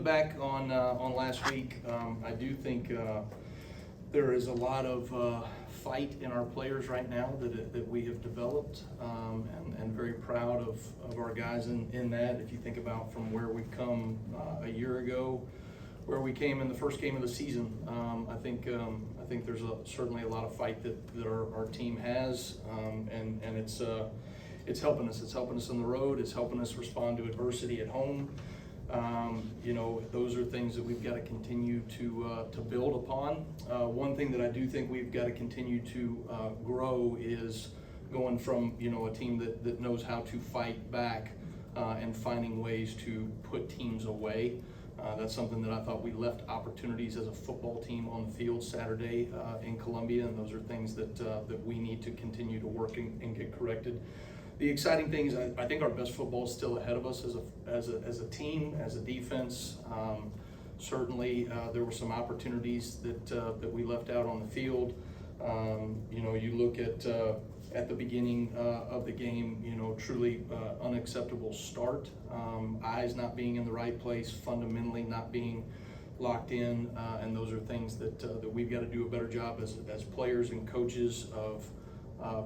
Back on last week, I do think there is a lot of fight in our players right now that we have developed, and very proud of our guys in that. If you think about from where we've come a year ago, where we came in the first game of the season, I think there's certainly a lot of fight that our team has, and it's helping us. It's helping us on the road. It's helping us respond to adversity at home. Those are things that we've got to continue to build upon. One thing that I do think we've got to continue to grow is going from a team that knows how to fight back and finding ways to put teams away. That's something that I thought we left opportunities as a football team on the field Saturday in Columbia, and those are things that we need to continue to work and get corrected. The exciting thing is I think our best football is still ahead of us as a team, as a defense. Certainly, there were some opportunities that we left out on the field. You look at the beginning of the game, truly unacceptable start. Eyes not being in the right place, fundamentally not being locked in, and those are things that we've got to do a better job as players and coaches of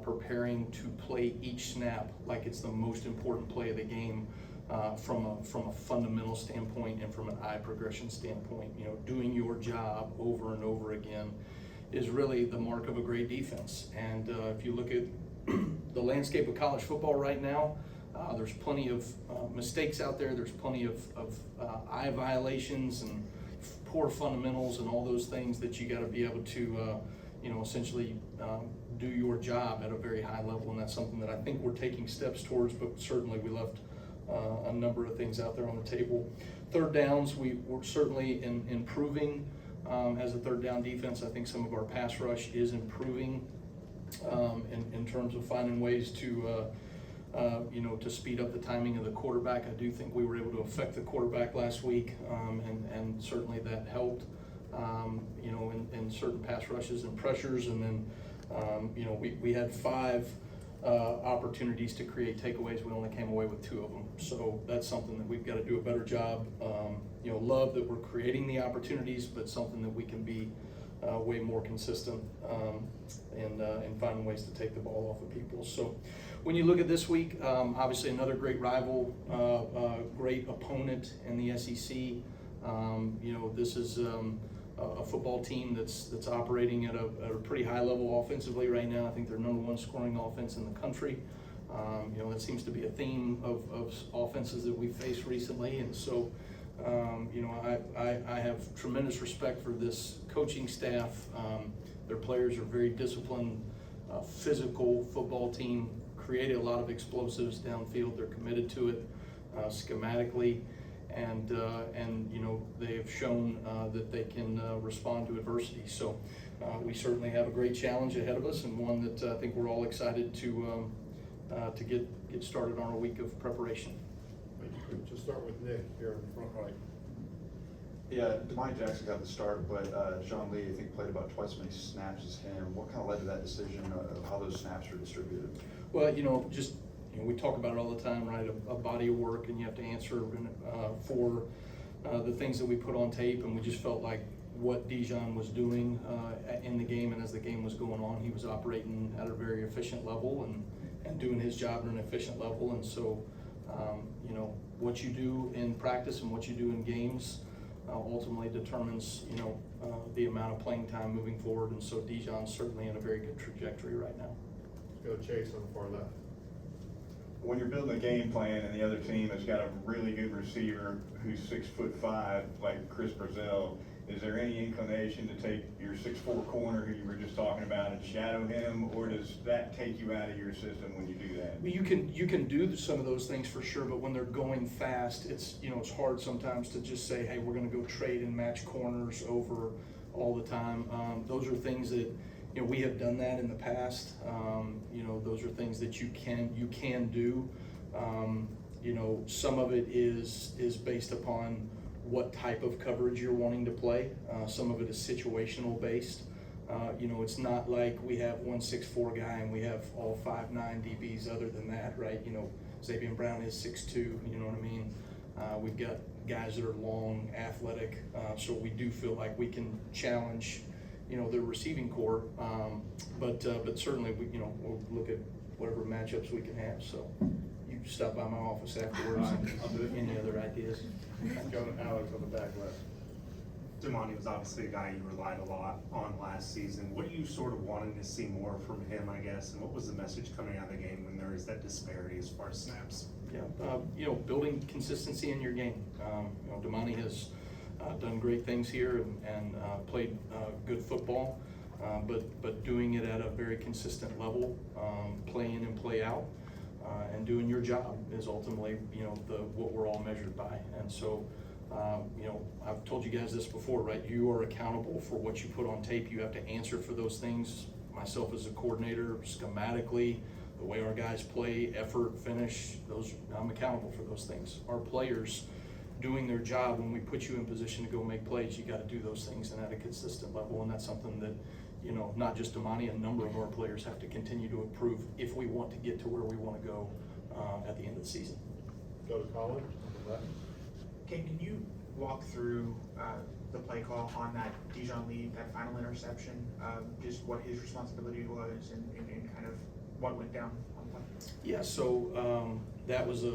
preparing to play each snap like it's the most important play of the game, from a fundamental standpoint and from an eye progression standpoint. Doing your job over and over again is really the mark of a great defense. And if you look at the landscape of college football right now, there's plenty of mistakes out there. There's plenty of eye violations and poor fundamentals and all those things that you got to be able to essentially do your job at a very high level, and that's something that I think we're taking steps towards, but certainly we left a number of things out there on the table. Third downs, we're certainly improving as a third down defense. I think some of our pass rush is improving in terms of finding ways to speed up the timing of the quarterback. I do think we were able to affect the quarterback last week, and certainly that helped. In certain pass rushes and pressures, and then we had 5 opportunities to create takeaways. We only came away with 2 of them, so that's something that we've got to do a better job. Love that we're creating the opportunities, but something that we can be way more consistent and finding ways to take the ball off of people. So when you look at this week, obviously another great rival, great opponent in the SEC. This is a football team that's operating at a pretty high level offensively right now. I think they're #1 scoring offense in the country. That seems to be a theme of offenses that we've faced recently, and so I have tremendous respect for this coaching staff. Their players are very disciplined, physical football team, created a lot of explosives downfield. They're committed to it schematically. And they have shown that they can respond to adversity. So we certainly have a great challenge ahead of us, and one that I think we're all excited to get started on our week of preparation. Thank you, Coach. Let's start with Nick here in the front right. Yeah, Demai Jackson got the start, but John Lee, I think, played about twice as many snaps as him. What kind of led to that decision of how those snaps are distributed? Well, we talk about it all the time, right? A body of work, and you have to answer for the things that we put on tape, and we just felt like what Dijon was doing in the game, and as the game was going on, he was operating at a very efficient level and doing his job at an efficient level. And so, what you do in practice and what you do in games ultimately determines, the amount of playing time moving forward. And so Dijon's certainly in a very good trajectory right now. Let's go Chase on the far left. When you're building a game plan and the other team has got a really good receiver who's 6'5", like Chris Brazil, is there any inclination to take your 6'4" corner who you were just talking about and shadow him, or does that take you out of your system when you do that? You can do some of those things for sure, but when they're going fast, it's hard sometimes to just say, hey, we're going to go trade and match corners over all the time. Those are things that we have done that in the past. Those are things that you can do. Some of it is based upon what type of coverage you're wanting to play. Some of it is situational based. It's not like we have one 6'4" guy and we have all 5'9" DBs other than that, right? Xavier Brown is 6'2", you know what I mean? We've got guys that are long, athletic, so we do feel like we can challenge, the receiving core. But certainly we'll look at whatever matchups we can have. So you can stop by my office afterwards and any other ideas. Go to Alex on the back left. Damani was obviously a guy you relied a lot on last season. What are you sort of wanting to see more from him, I guess, and what was the message coming out of the game when there is that disparity as far as snaps? Yeah, building consistency in your game. Damani has done great things here and played good football, but doing it at a very consistent level, play in and play out, and doing your job is ultimately, what we're all measured by. And so, I've told you guys this before, right? You are accountable for what you put on tape. You have to answer for those things. Myself as a coordinator, schematically, the way our guys play, effort, finish, I'm accountable for those things. Our players doing their job, when we put you in position to go make plays, you got to do those things and at a consistent level. And that's something that, not just Damani, a number of our players have to continue to improve if we want to get to where we want to go at the end of the season. Go to Colin on the left. Kane, can you walk through the play call on that Dijon Lee, that final interception, just what his responsibility was and kind of what went down on play? Yeah, so that was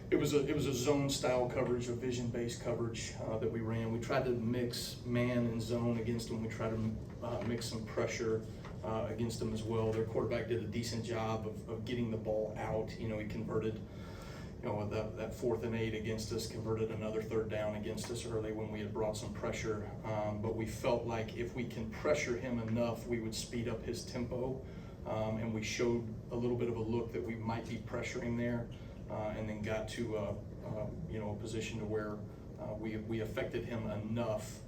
it was a zone style coverage, a vision based coverage that we ran. We tried to mix man and zone against them. We tried to mix some pressure against them as well. Their quarterback did a decent job of getting the ball out. He converted. That 4th and 8 against us, converted another 3rd down against us early when we had brought some pressure. But we felt like if we can pressure him enough, we would speed up his tempo. And we showed a little bit of a look that we might be pressuring there, and then got to a position to where we affected him enough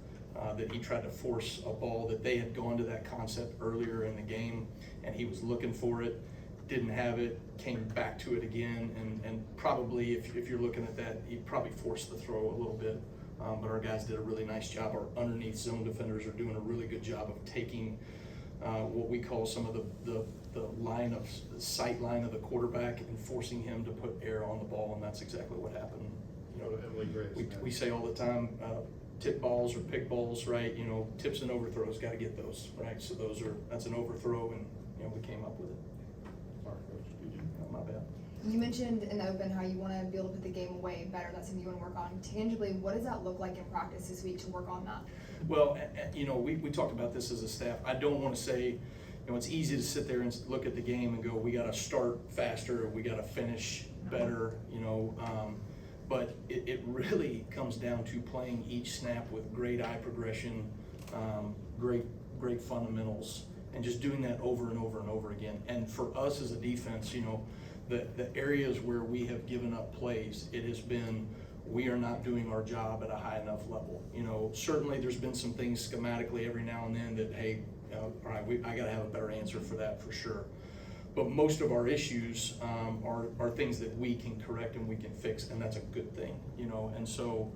that he tried to force a ball that they had gone to that concept earlier in the game, and he was looking for it. Didn't have it, came back to it again, and probably if you're looking at that, he probably forced the throw a little bit, but our guys did a really nice job. Our underneath zone defenders are doing a really good job of taking what we call some of the sight line of the quarterback and forcing him to put air on the ball, and that's exactly what happened. Go to Emily Grace. We say all the time, tip balls or pick balls, right? Tips and overthrows, got to get those, right? So that's an overthrow, and we came up with it. Sorry, Coach. My bad. You mentioned in the open how you want to be able to put the game away better. That's something you want to work on. Tangibly, what does that look like in practice this week to work on that? Well, we talked about this as a staff. I don't want to say, it's easy to sit there and look at the game and go, we got to start faster, we got to finish better, but it really comes down to playing each snap with great eye progression, great fundamentals, and just doing that over and over and over again. And for us as a defense, the areas where we have given up plays, it has been, we are not doing our job at a high enough level. Certainly there's been some things schematically every now and then that, hey, all right, I got to have a better answer for that for sure. But most of our issues are things that we can correct and we can fix, and that's a good thing, And so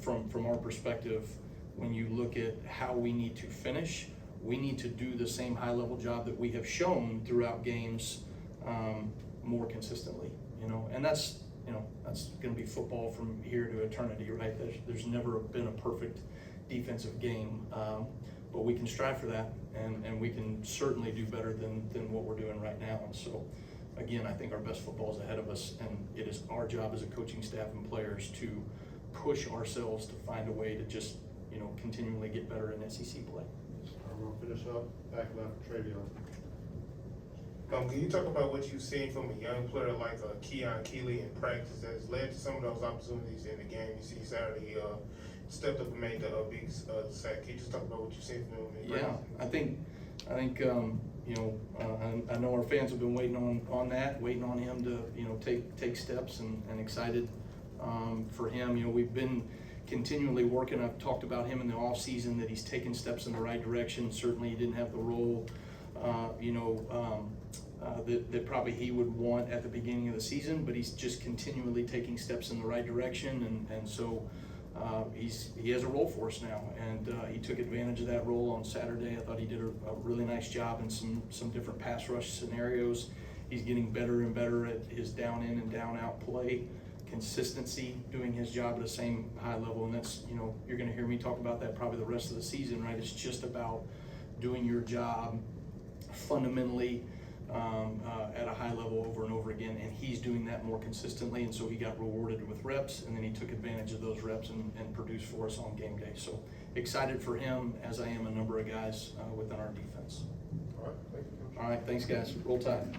from our perspective, when you look at how we need to finish, we need to do the same high-level job that we have shown throughout games more consistently, And that's going to be football from here to eternity, right? There's never been a perfect defensive game, but we can strive for that, and we can certainly do better than what we're doing right now. And so, again, I think our best football is ahead of us, and it is our job as a coaching staff and players to push ourselves to find a way to just, continually get better in SEC play. We'll finish up back left, Travion. Can you talk about what you've seen from a young player like Keon Keeley in practice that has led to some of those opportunities in the game? You see Saturday he stepped up and made the big sack. Can you just talk about what you've seen from him in practice? Yeah, I think I know our fans have been waiting on that, waiting on him to take steps, and excited for him. We've been continually working. I've talked about him in the off season that he's taken steps in the right direction. Certainly, he didn't have the role that probably he would want at the beginning of the season, but he's just continually taking steps in the right direction, and so he has a role for us now, and he took advantage of that role on Saturday. I thought he did a really nice job in some different pass rush scenarios. He's getting better and better at his down in and down out play, consistency, doing his job at the same high level, and that's, you know, you're gonna hear me talk about that probably the rest of the season, right? It's just about doing your job fundamentally at a high level over and over again, and he's doing that more consistently, and so he got rewarded with reps, and then he took advantage of those reps and produced for us on game day. So excited for him, as I am a number of guys within our defense. All right, thank you, Coach. All right, thanks guys, roll tide.